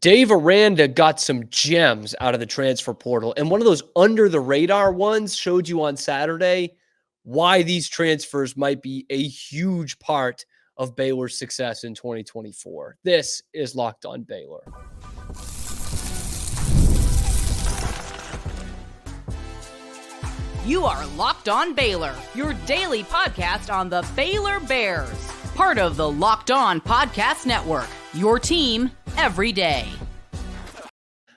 Dave Aranda got some gems out of the transfer portal, and one of those under the radar ones showed you on Saturday why these transfers might be a huge part of Baylor's success in 2024. This is Locked On Baylor. You are Locked On Baylor, your daily podcast on the Baylor Bears, part of the Locked On Podcast Network, your team every day.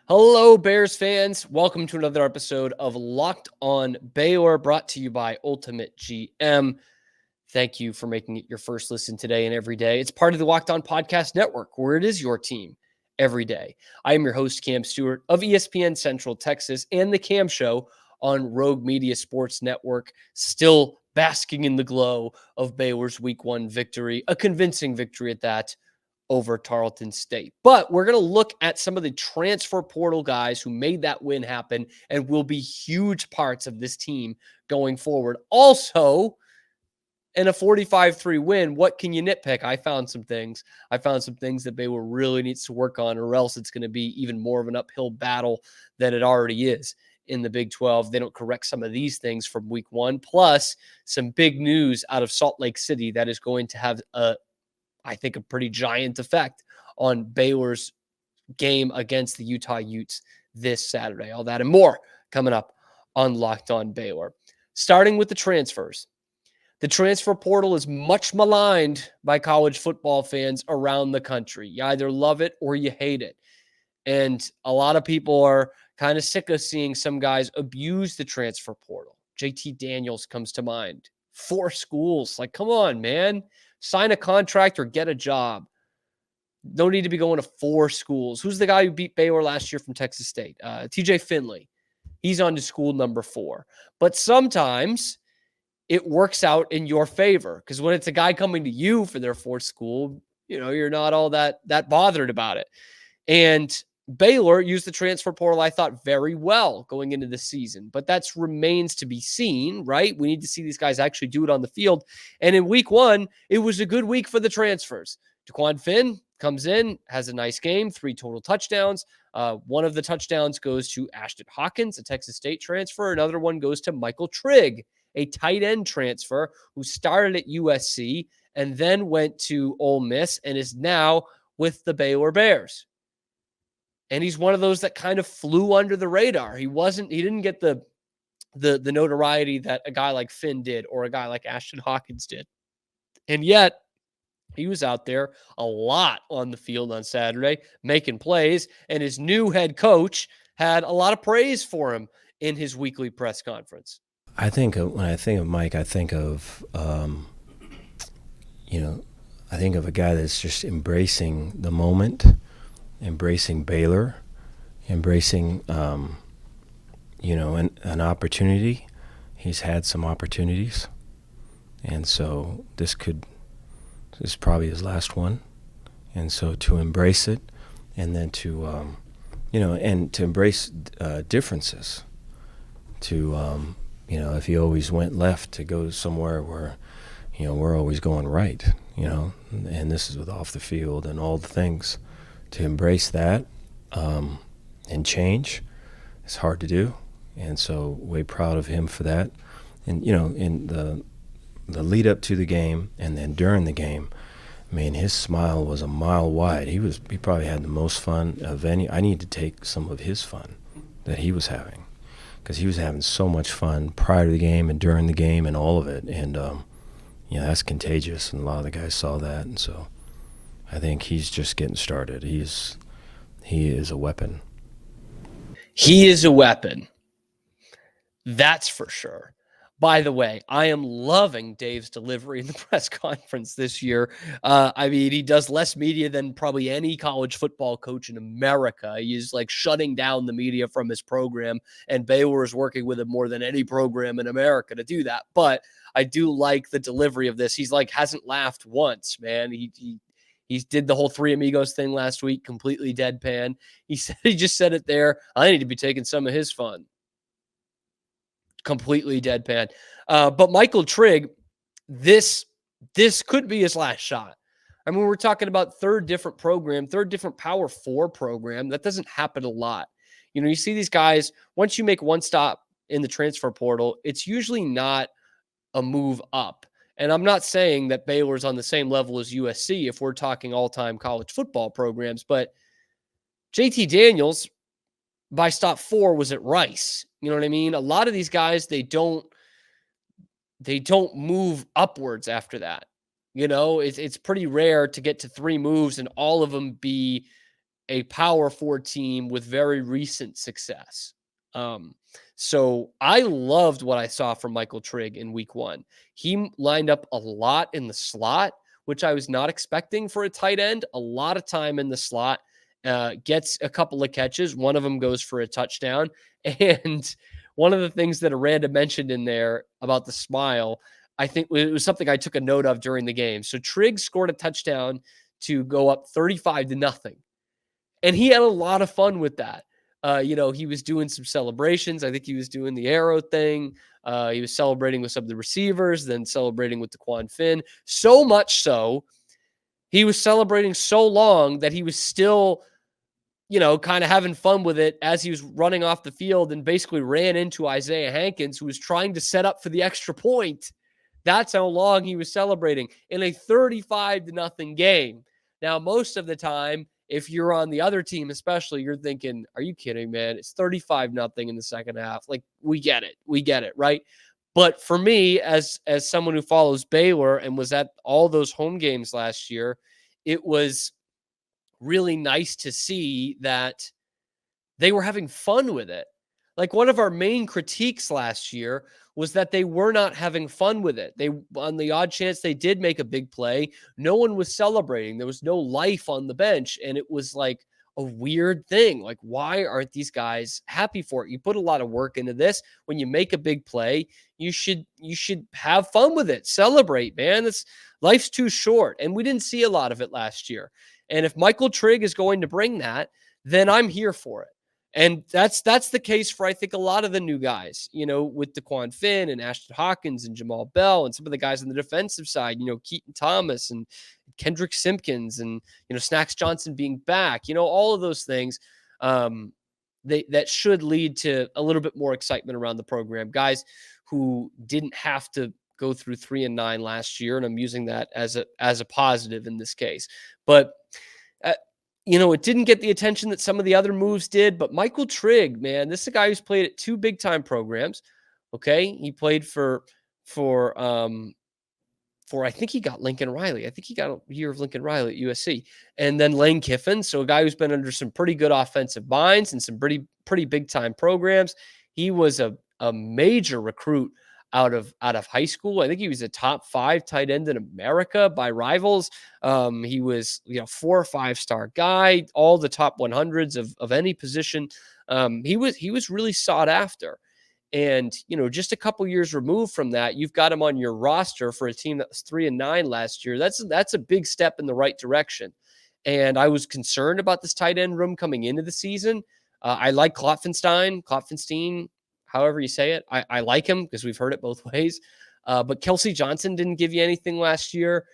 Hello, Bears fans. Welcome to another episode of Locked On Baylor, brought to you by Ultimate GM. Thank you for making it your first listen today and every day. It's part of the Locked On Podcast Network, where it is your team every day. I am your host, Cam Stewart of ESPN Central Texas and The Cam Show on Rogue Media Sports Network, still basking in the glow of Baylor's Week 1 victory, a convincing victory at that, over Tarleton State. But we're going to look at some of the transfer portal guys who made that win happen and will be huge parts of this team going forward. Also, in a 45-3 win, what can you nitpick? I found some things that Baylor really needs to work on, or else it's going to be even more of an uphill battle than it already is in the Big 12. They don't correct some of these things from Week 1, plus some big news out of Salt Lake City that is going to have I think a pretty giant effect on Baylor's game against the Utah Utes this Saturday. All that and more coming up on Locked On Baylor. Starting with the transfers. The transfer portal is much maligned by college football fans around the country. You either love it or you hate it. And a lot of people are kind of sick of seeing some guys abuse the transfer portal. JT Daniels comes to mind. 4 schools. Like, come on, man. Sign a contract or get a job. No need to be going to 4 schools. Who's the guy who beat Baylor last year from Texas State? TJ Finley. He's on to school number 4. But sometimes it works out in your favor, because when it's a guy coming to you for their 4th school, you're not all that bothered about it. And Baylor used the transfer portal, I thought, very well going into the season, but that remains to be seen, right? We need to see these guys actually do it on the field. And in Week 1, it was a good week for the transfers. Dequan Finn comes in, has a nice game, 3 total touchdowns. One of the touchdowns goes to Ashtyn Hawkins, a Texas State transfer. Another one goes to Michael Trigg, a tight end transfer who started at USC and then went to Ole Miss and is now with the Baylor Bears. And he's one of those that kind of flew under the radar. He didn't get the notoriety that a guy like Finn did or a guy like Ashtyn Hawkins did. And yet he was out there a lot on the field on Saturday, making plays, and his new head coach had a lot of praise for him in his weekly press conference. I think when I think of Mike, I think of, I think of a guy that's just embracing the moment, embracing Baylor, embracing, an opportunity. He's had some opportunities, and so this is probably his last one. And so to embrace it, and then to, and to embrace differences, to, if he always went left, to go somewhere where, we're always going right, and this is with off the field and all the things. To embrace that and change, it's hard to do, and so way proud of him for that. And in the lead up to the game and then during the game, I mean, his smile was a mile wide. He probably had the most fun of any. I need to take some of his fun that he was having, because he was having so much fun prior to the game and during the game and all of it. And that's contagious, and a lot of the guys saw that, and so I think he's just getting started. He is a weapon. He is a weapon. That's for sure. By the way, I am loving Dave's delivery in the press conference this year. He does less media than probably any college football coach in America. He's like shutting down the media from his program, and Baylor is working with him more than any program in America to do that. But I do like the delivery of this. He's hasn't laughed once, man. He did the whole Three Amigos thing last week, completely deadpan. He just said it there. I need to be taking some of his fun. Completely deadpan. But Michael Trigg, this could be his last shot. I mean, we're talking about third different Power 4 program. That doesn't happen a lot. You see these guys, once you make one stop in the transfer portal, it's usually not a move up. And I'm not saying that Baylor's on the same level as USC if we're talking all-time college football programs, but JT Daniels by stop 4 was at Rice. You know what I mean? A lot of these guys, they don't move upwards after that. It's pretty rare to get to 3 moves and all of them be a Power 4 team with very recent success. So I loved what I saw from Michael Trigg in week 1. He lined up a lot in the slot, which I was not expecting for a tight end. A lot of time in the slot, gets a couple of catches. One of them goes for a touchdown. And one of the things that Aranda mentioned in there about the smile, I think it was something I took a note of during the game. So Trigg scored a touchdown to go up 35-0. And he had a lot of fun with that. He was doing some celebrations. I think he was doing the arrow thing. He was celebrating with some of the receivers, then celebrating with Dequan Finn. So much so, he was celebrating so long that he was still, kind of having fun with it as he was running off the field and basically ran into Isaiah Hankins, who was trying to set up for the extra point. That's how long he was celebrating in a 35-0 game. Now, most of the time, if you're on the other team, especially, you're thinking, are you kidding, man? It's 35-0 in the second half. Like, we get it, right? But for me, as someone who follows Baylor and was at all those home games last year, it was really nice to see that they were having fun with it. Like, one of our main critiques last year was that they were not having fun with it. They, on the odd chance they did make a big play, no one was celebrating. There was no life on the bench. And it was like a weird thing. Like, why aren't these guys happy for it? You put a lot of work into this. When you make a big play, you should have fun with it. Celebrate, man. Life's too short. And we didn't see a lot of it last year. And if Michael Trigg is going to bring that, then I'm here for it. And that's the case for, I think, a lot of the new guys, with Dequan Finn and Ashtyn Hawkins and Jamal Bell and some of the guys on the defensive side, Keaton Thomas and Kendrick Simpkins and, Snacks Johnson being back, all of those things, that should lead to a little bit more excitement around the program. Guys who didn't have to go through 3-9 last year. And I'm using that as a positive in this case, but it didn't get the attention that some of the other moves did, but Michael Trigg, man, this is a guy who's played at 2 big time programs. Okay. He played for I think he got Lincoln Riley. I think he got a year of Lincoln Riley at USC, and then Lane Kiffin. So a guy who's been under some pretty good offensive minds and some pretty big time programs. He was a major recruit out of high school. I think he was a top 5 tight end in America by rivals. He was, 4 or 5-star guy, all the top 100s of any position. He was really sought after. And, just a couple years removed from that, you've got him on your roster for a team that was 3-9 last year. That's a big step in the right direction. And I was concerned about this tight end room coming into the season. I like Klopfenstein, however you say it. I like him because we've heard it both ways. But Kelsey Johnson didn't give you anything last year.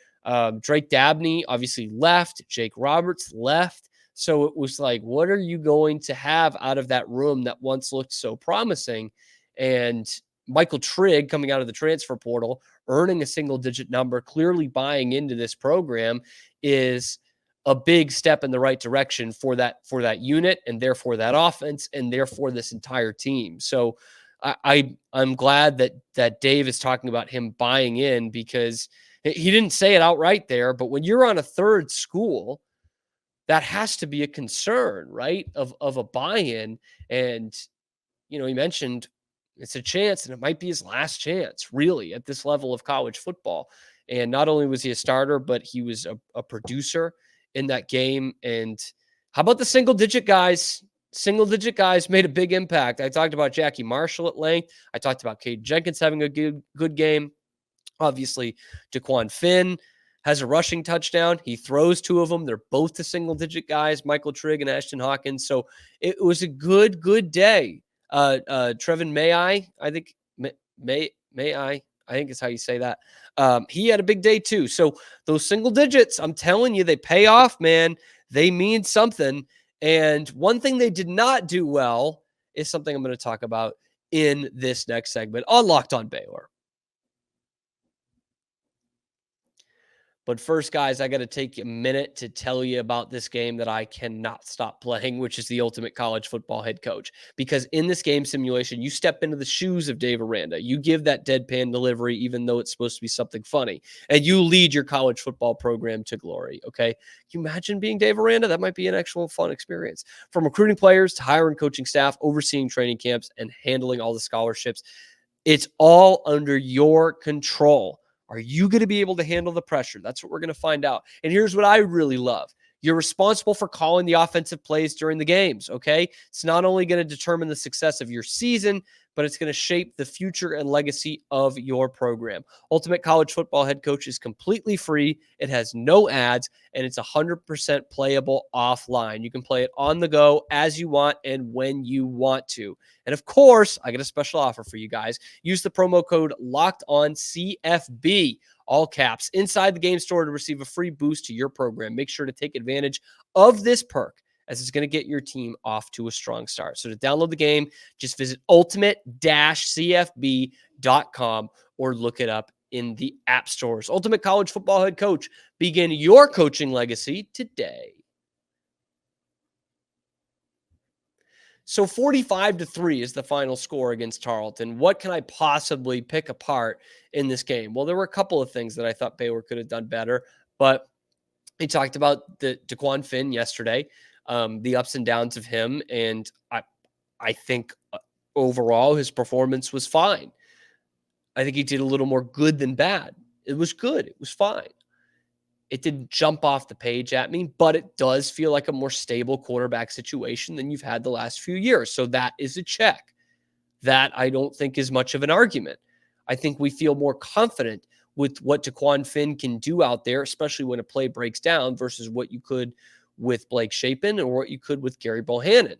Drake Dabney obviously left. Jake Roberts left. So it was like, what are you going to have out of that room that once looked so promising? And Michael Trigg, coming out of the transfer portal, earning a single-digit number, clearly buying into this program, is a big step in the right direction for that unit, and therefore that offense, and therefore this entire team. So I'm glad that Dave is talking about him buying in, because he didn't say it outright there, but when you're on a third school, that has to be a concern, right? Of a buy-in. And, he mentioned it's a chance, and it might be his last chance, really, at this level of college football. And not only was he a starter, but he was a producer in that game. And how about the single-digit guys? Single-digit guys made a big impact. I talked about Jackie Marshall at length. I talked about Caden Jenkins having a good game. Obviously, Dequan Finn has a rushing touchdown. He throws 2 of them. They're both the single-digit guys, Michael Trigg and Ashtyn Hawkins. So it was a good day. Trevin May I think May I think is how you say that. He had a big day too. So those single digits, I'm telling you, they pay off, man. They mean something. And one thing they did not do well is something I'm going to talk about in this next segment on Locked On Baylor. But first, guys, I got to take a minute to tell you about this game that I cannot stop playing, which is the Ultimate College Football Head Coach. Because in this game simulation, you step into the shoes of Dave Aranda. You give that deadpan delivery, even though it's supposed to be something funny. And you lead your college football program to glory, okay? Can you imagine being Dave Aranda? That might be an actual fun experience. From recruiting players to hiring coaching staff, overseeing training camps, and handling all the scholarships, it's all under your control. Are you going to be able to handle the pressure? That's what we're going to find out. And here's what I really love. You're responsible for calling the offensive plays during the games, okay? It's not only going to determine the success of your season, but it's going to shape the future and legacy of your program. Ultimate College Football Head Coach is completely free. It has no ads, and it's 100% playable offline. You can play it on the go as you want and when you want to. And of course, I got a special offer for you guys. Use the promo code LOCKEDONCFB, all caps, inside the game store to receive a free boost to your program. Make sure to take advantage of this perk, as it's going to get your team off to a strong start. So to download the game, just visit ultimate-cfb.com or look it up in the app stores. Ultimate College Football Head Coach, begin your coaching legacy today. So 45-3 is the final score against Tarleton. What can I possibly pick apart in this game? Well, there were a couple of things that I thought Baylor could have done better, but he talked about the Dequan Finn yesterday, the ups and downs of him, and I think overall his performance was fine. I think he did a little more good than bad. It was good. It was fine. It didn't jump off the page at me, but it does feel like a more stable quarterback situation than you've had the last few years. So that is a check. That I don't think is much of an argument. I think we feel more confident with what Dequan Finn can do out there, especially when a play breaks down versus what you could with Blake Shapen or what you could with Gary Bohannon.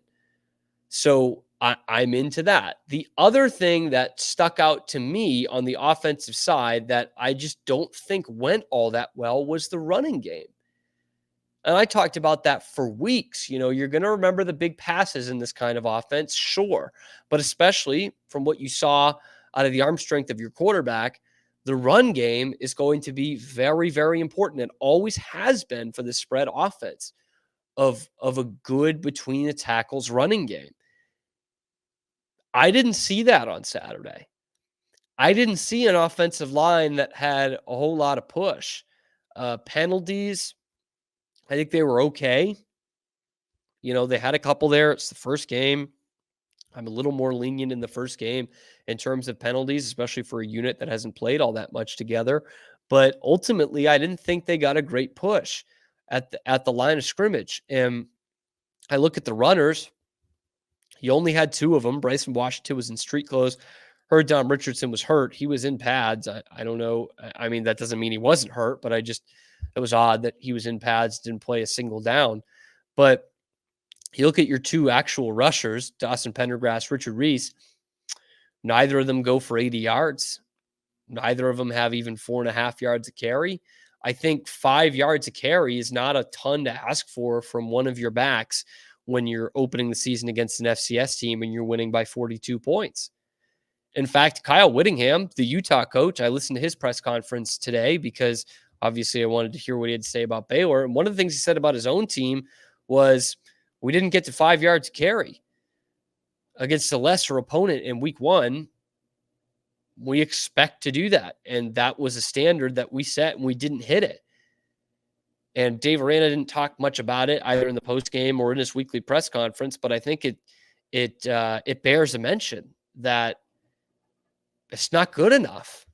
So I'm into that. The other thing that stuck out to me on the offensive side that I just don't think went all that well was the running game. And I talked about that for weeks. You know, you're going to remember the big passes in this kind of offense, sure. But especially from what you saw out of the arm strength of your quarterback, the run game is going to be very, very important. It always has been for the spread offense of a good between the tackles running game. I didn't see that on Saturday. I didn't see an offensive line that had a whole lot of push. Penalties, I think they were okay. You know, they had a couple there. It's the first game. I'm a little more lenient in the first game in terms of penalties, especially for a unit that hasn't played all that much together. But ultimately, I didn't think they got a great push at the line of scrimmage. And I look at the runners. He only had two of them. Bryson Washington was in street clothes. Heard Dom Richardson was hurt. He was in pads. I don't know. I mean, that doesn't mean he wasn't hurt, but it was odd that he was in pads, didn't play a single down. But you look at your two actual rushers, Dawson Pendergrass, Richard Reese, neither of them go for 80 yards. Neither of them have even 4.5 yards a carry. I think 5 yards a carry is not a ton to ask for from one of your backs when you're opening the season against an FCS team and you're winning by 42 points. In fact, Kyle Whittingham, the Utah coach, I listened to his press conference today because obviously I wanted to hear what he had to say about Baylor. And one of the things he said about his own team was, we didn't get to 5 yards carry against a lesser opponent in week one. We expect to do that. And that was a standard that we set and we didn't hit it. And Dave Aranda didn't talk much about it either in the post game or in his weekly press conference, but I think it bears a mention that it's not good enough.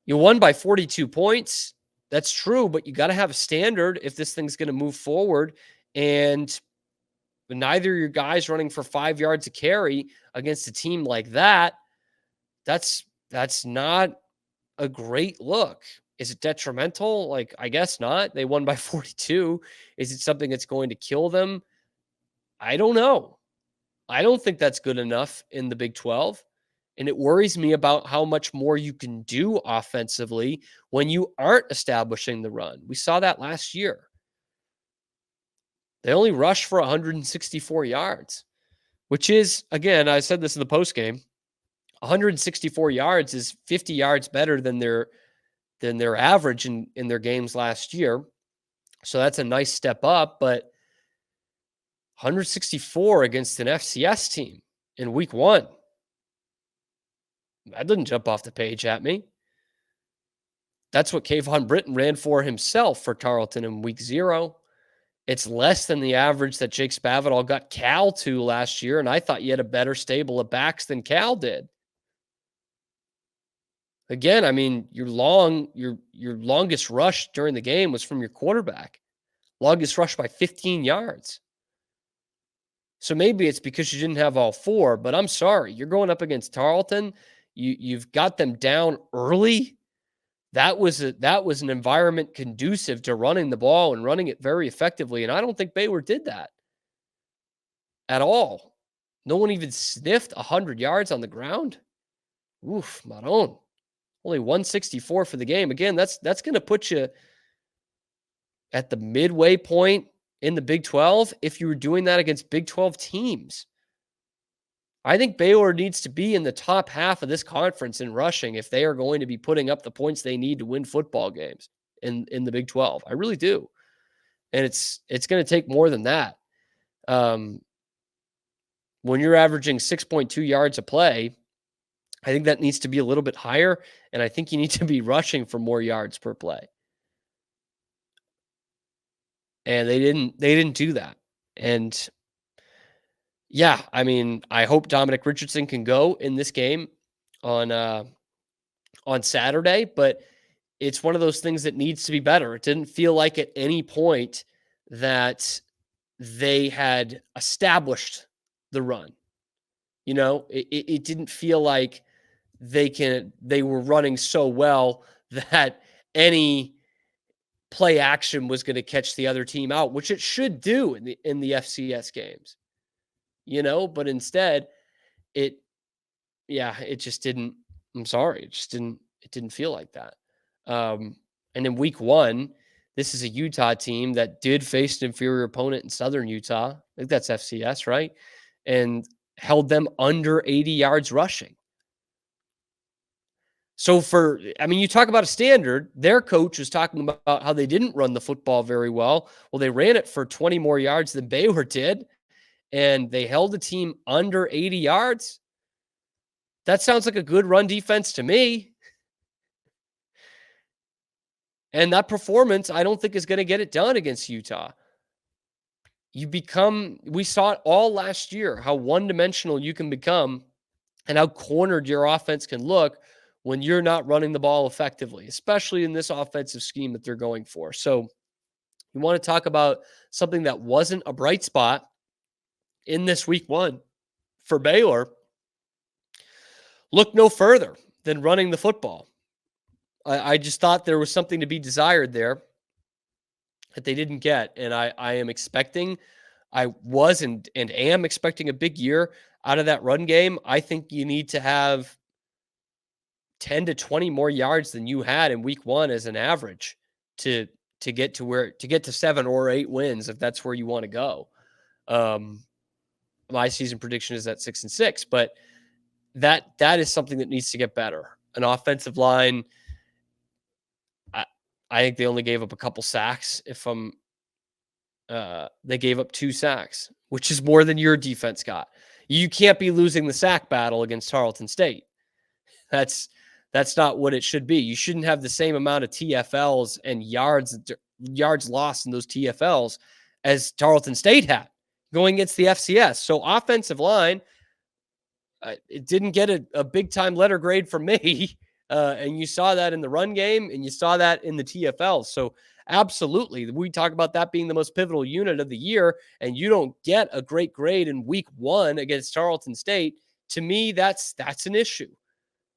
You won by 42 points. That's true, but you got to have a standard if this thing's going to move forward. And neither of your guys running for 5 yards a carry against a team like that, that's not a great look. Is it detrimental? Like, I guess not. They won by 42. Is it something that's going to kill them? I don't know. I don't think that's good enough in the Big 12. And it worries me about how much more you can do offensively when you aren't establishing the run. We saw that last year. They only rushed for 164 yards, which is, again, I said this in the postgame, 164 yards is 50 yards better than their average in their games last year. So that's a nice step up, but 164 against an FCS team in week 1. That didn't jump off the page at me. That's what Kayvon Britton ran for himself for Tarleton in week 0. It's less than the average that Jake Spavital got Cal to last year, and I thought you had a better stable of backs than Cal did. Again, I mean, your longest rush during the game was from your quarterback. Longest rush by 15 yards. So maybe it's because you didn't have all 4, but I'm sorry. You're going up against Tarleton. You've got them down early. That was an environment conducive to running the ball and running it very effectively. And I don't think Baylor did that at all. No one even sniffed 100 yards on the ground. Oof, Maron. Only 164 for the game. Again, that's going to put you at the midway point in the Big 12 if you were doing that against Big 12 teams. I think Baylor needs to be in the top half of this conference in rushing if they are going to be putting up the points they need to win football games in the Big 12. I really do. And it's going to take more than that. When you're averaging 6.2 yards a play, I think that needs to be a little bit higher, and I think you need to be rushing for more yards per play. And they didn't do that. And yeah, I mean, I hope Dominic Richardson can go in this game on Saturday, but it's one of those things that needs to be better. It didn't feel like at any point that they had established the run. You know, it didn't feel like they were running so well that any play action was going to catch the other team out, which it should do in the FCS games. You know, but instead it just didn't. I'm sorry. It didn't feel like that. And in week 1, this is a Utah team that did face an inferior opponent in Southern Utah. I think that's FCS, right? And held them under 80 yards rushing. So you talk about a standard, their coach was talking about how they didn't run the football very well. Well, they ran it for 20 more yards than Baylor did, and they held the team under 80 yards. That sounds like a good run defense to me. And that performance, I don't think is going to get it done against Utah. We saw it all last year, how one-dimensional you can become and how cornered your offense can look when you're not running the ball effectively, especially in this offensive scheme that they're going for. So you want to talk about something that wasn't a bright spot in this week 1 for Baylor. Look no further than running the football. I just thought there was something to be desired there that they didn't get. And I am expecting, I was and am expecting a big year out of that run game. I think you need to have 10 to 20 more yards than you had in week 1 as an average to get to 7 or 8 wins, if that's where you want to go. My season prediction is at 6-6, but that is something that needs to get better. An offensive line, I think they only gave up a couple sacks. They gave up 2 sacks, which is more than your defense got. You can't be losing the sack battle against Tarleton State. That's not what it should be. You shouldn't have the same amount of TFLs and yards lost in those TFLs as Tarleton State had going against the FCS. So offensive line, it didn't get a big time letter grade from me. And you saw that in the run game and you saw that in the TFL. So absolutely, we talk about that being the most pivotal unit of the year, and you don't get a great grade in week 1 against Tarleton State. To me, that's an issue.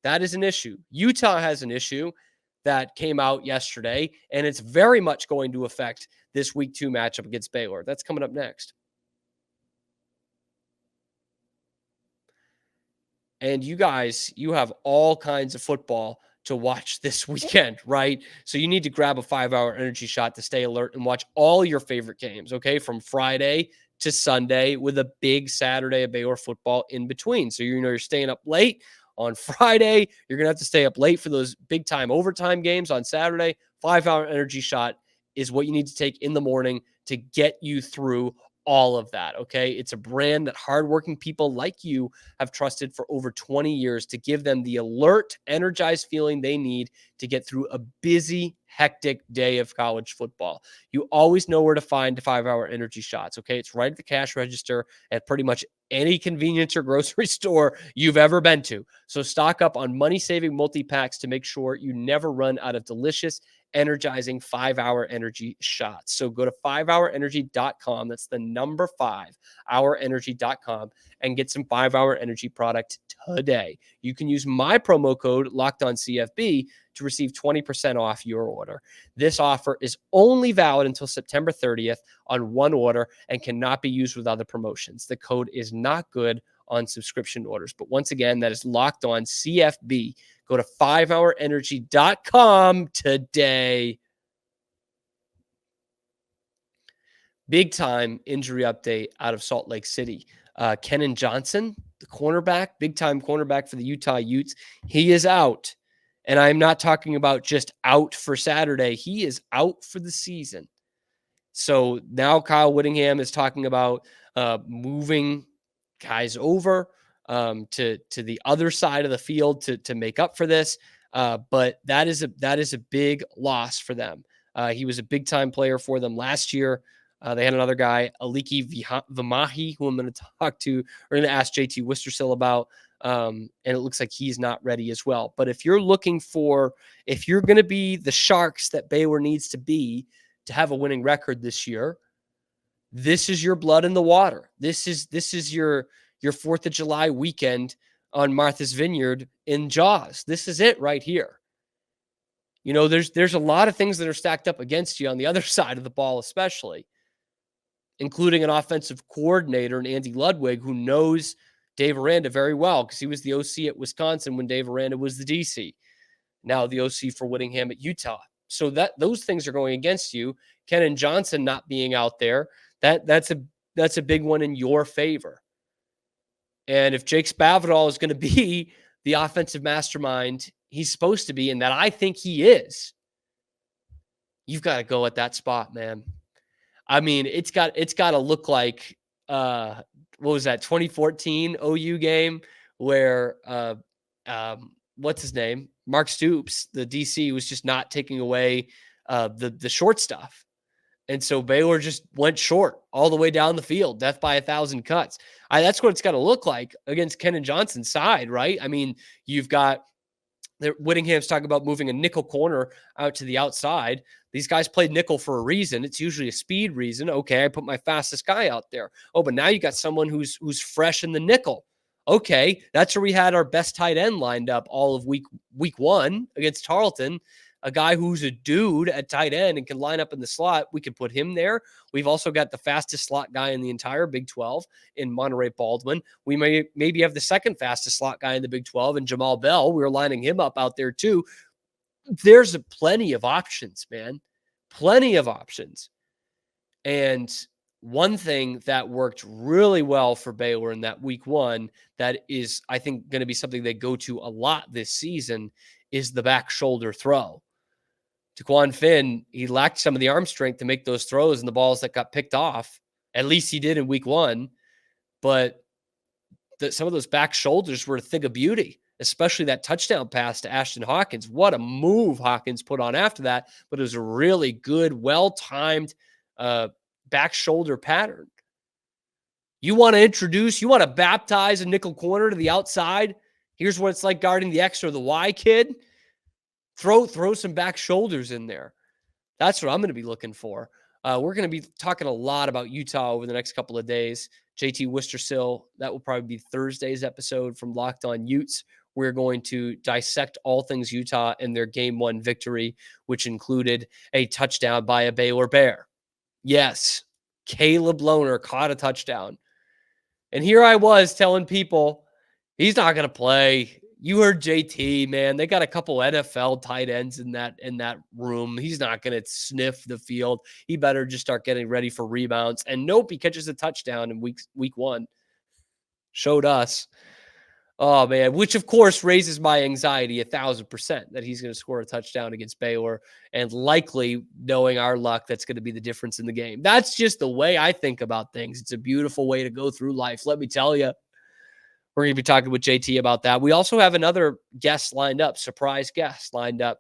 That is an issue. Utah has an issue that came out yesterday, and it's very much going to affect this week 2 matchup against Baylor. That's coming up next. And you guys, you have all kinds of football to watch this weekend, right? So you need to grab a 5-hour energy shot to stay alert and watch all your favorite games, okay? From Friday to Sunday with a big Saturday of Baylor football in between. So you're staying up late on Friday. You're going to have to stay up late for those big time overtime games on Saturday. 5-hour energy shot is what you need to take in the morning to get you through all of that, okay? It's a brand that hardworking people like you have trusted for over 20 years to give them the alert, energized feeling they need to get through a busy, hectic day of college football. You always know where to find the 5-hour energy shots, okay? It's right at the cash register at pretty much any convenience or grocery store you've ever been to. So stock up on money-saving multi-packs to make sure you never run out of delicious, energizing 5-hour energy shots. So go to 5hourenergy.com. That's the number 5hourenergy.com and get some 5-hour energy product today. You can use my promo code LOCKEDONCFB to receive 20% off your order. This offer is only valid until September 30th on one order and cannot be used with other promotions. The code is not good on subscription orders. But once again, that is Locked On CFB. Go to 5hourenergy.com today. Big time injury update out of Salt Lake City. Kenan Johnson, the cornerback, big time cornerback for the Utah Utes, he is out. And I'm not talking about just out for Saturday. He is out for the season. So now Kyle Whittingham is talking about moving guys over to the other side of the field to make up for this. But that is a big loss for them. He was a big time player for them last year. They had another guy, Aliki Vimahi, who I'm going to talk to. We're going to ask JT Wistersill about. And it looks like he's not ready as well. But if you're going to be the Sharks that Baylor needs to be to have a winning record this year, this is your blood in the water. This is your 4th of July weekend on Martha's Vineyard in Jaws. This is it right here. You know, there's a lot of things that are stacked up against you on the other side of the ball, especially, including an offensive coordinator in Andy Ludwig, who knows Dave Aranda very well because he was the OC at Wisconsin when Dave Aranda was the DC. Now the OC for Whittingham at Utah. So those things are going against you. Kenan Johnson not being out there, that's a big one in your favor. And if Jake Spavital is going to be the offensive mastermind he's supposed to be, and that I think he is, you've got to go at that spot, man. I mean, it's got to look like what was that 2014 OU game where what's his name? Mark Stoops, the DC, was just not taking away the short stuff. And so Baylor just went short all the way down the field, death by 1,000 cuts. That's what it's got to look like against Kenan Johnson's side, right? I mean, you've got Whittingham's talking about moving a nickel corner out to the outside. These guys played nickel for a reason. It's usually a speed reason. Okay, I put my fastest guy out there. Oh, but now you got someone who's fresh in the nickel. Okay, that's where we had our best tight end lined up all of week one against Tarleton. A guy who's a dude at tight end and can line up in the slot. We could put him there. We've also got the fastest slot guy in the entire Big 12 in Monterey Baldwin. We maybe have the second fastest slot guy in the Big 12 in Jamal Bell. We were lining him up out there too. There's plenty of options, man. Plenty of options. And one thing that worked really well for Baylor in that week one that is, I think, going to be something they go to a lot this season is the back shoulder throw. Dequan Finn, he lacked some of the arm strength to make those throws and the balls that got picked off. At least he did in week one. But some of those back shoulders were a thing of beauty, especially that touchdown pass to Ashtyn Hawkins. What a move Hawkins put on after that. But it was a really good, well-timed back shoulder pattern. You want to baptize a nickel corner to the outside. Here's what it's like guarding the X or the Y kid. Throw some back shoulders in there. That's what I'm going to be looking for. We're going to be talking a lot about Utah over the next couple of days. JT Wistersill, that will probably be Thursday's episode from Locked On Utes. We're going to dissect all things Utah and their game one victory, which included a touchdown by a Baylor Bear. Yes, Caleb Lohner caught a touchdown. And here I was telling people, He's not going to play. You heard JT, man. They got a couple NFL tight ends in that room. He's not going to sniff the field. He better just start getting ready for rebounds. And nope, he catches a touchdown in week 1. Showed us. Oh, man, which, of course, raises my anxiety 1,000% that he's going to score a touchdown against Baylor, and likely, knowing our luck, that's going to be the difference in the game. That's just the way I think about things. It's a beautiful way to go through life. Let me tell you. We're going to be talking with JT about that. We also have another guest lined up, surprise guest lined up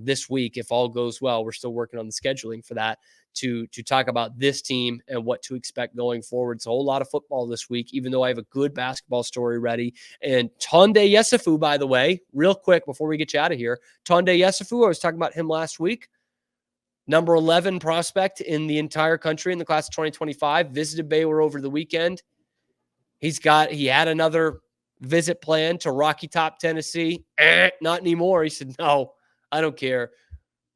this week. If all goes well, we're still working on the scheduling for that to talk about this team and what to expect going forward. It's a whole lot of football this week, even though I have a good basketball story ready. And Tonde Yesufu, by the way, real quick before we get you out of here, Tonde Yesufu, I was talking about him last week. Number 11 prospect in the entire country in the class of 2025, visited Baylor over the weekend. He had another visit planned to Rocky Top, Tennessee. Not anymore. He said, no, I don't care.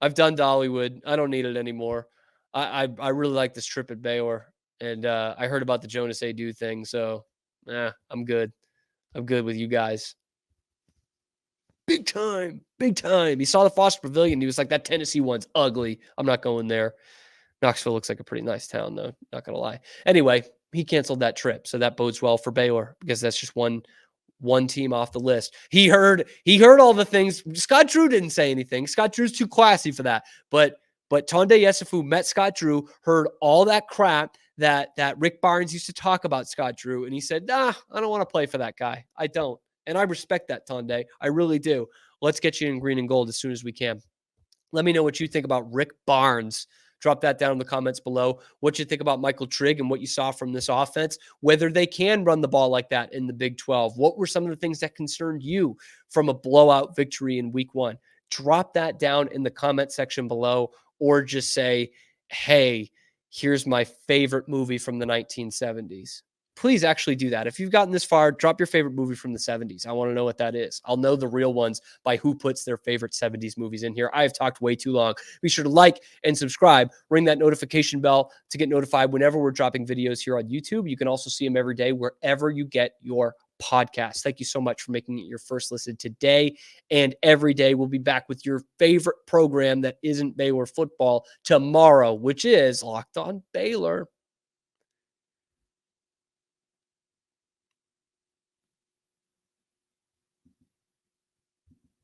I've done Dollywood. I don't need it anymore. I really like this trip at Baylor. And I heard about the Jonas Adu thing. So I'm good. I'm good with you guys. Big time. Big time. He saw the Foster Pavilion. He was like, that Tennessee one's ugly. I'm not going there. Knoxville looks like a pretty nice town, though. Not going to lie. Anyway, he canceled that trip. So that bodes well for Baylor because that's just one team off the list. He heard all the things. Scott Drew didn't say anything. Scott Drew's too classy for that. But Tonde Yesufu met Scott Drew, heard all that crap that Rick Barnes used to talk about Scott Drew. And he said, nah, I don't want to play for that guy. I don't. And I respect that, Tonde. I really do. Let's get you in green and gold as soon as we can. Let me know what you think about Rick Barnes. Drop that down in the comments below. What you think about Michael Trigg and what you saw from this offense, whether they can run the ball like that in the Big 12. What were some of the things that concerned you from a blowout victory in week 1? Drop that down in the comment section below, or just say, hey, here's my favorite movie from the 1970s. Please actually do that. If you've gotten this far, drop your favorite movie from the 70s. I want to know what that is. I'll know the real ones by who puts their favorite 70s movies in here. I have talked way too long. Be sure to like and subscribe. Ring that notification bell to get notified whenever we're dropping videos here on YouTube. You can also see them every day wherever you get your podcasts. Thank you so much for making it your first listen today and every day. We'll be back with your favorite program that isn't Baylor football tomorrow, which is Locked On Baylor.